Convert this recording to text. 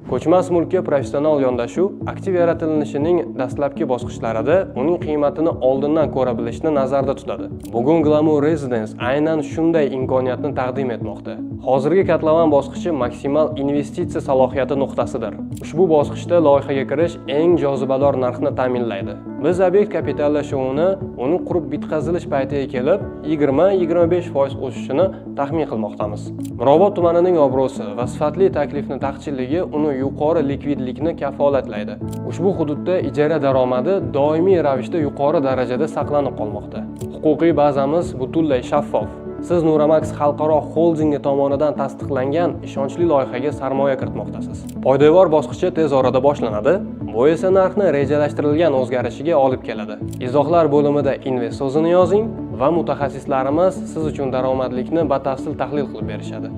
Ko'chmas mulkka professional yondashuv aktiv yaratilishining dastlabki bosqichlarida uning qiymatini oldindan ko'ra bilishni nazarda tutadi. Bugun Glamour Residence aynan shunday imkoniyatni taqdim etmoqda. Hozirgi kotlovan bosqichi maksimal investitsiya salohiyati nuqtasidir. Ushbu bosqichda loyihaga kirish eng jozibador narxni ta'minlaydi. Biz obyekt kapitallashuvini uni qurib bitkazilish paytiga kelib 20-25% o'sishini taxmin qilmoqdamiz. Mirobod tumanining obro'si va sifatli taklifni taqchilligi uni yuqori likvidlikni kafolatlaydi. Ushbu hududda ijara daromadi doimiy ravishda yuqori darajada saqlanib qolmoqda. Huquqiy bazamiz butunlay shaffof. Siz Nuramax xalqaro xoldingi tomonidan tasdiqlangan ishonchli loyihaga sarmoya kiritmoqdasiz. Poydevor bosqichi tez orada boshlanadi. Bu esa narxni rejalashtirilgan o'zgarishiga olib keladi. Izohlar bo'limida invest so'zini yozing va mutaxassislarimiz siz uchun daromadlikni batafsil tahlil qilib berishadi.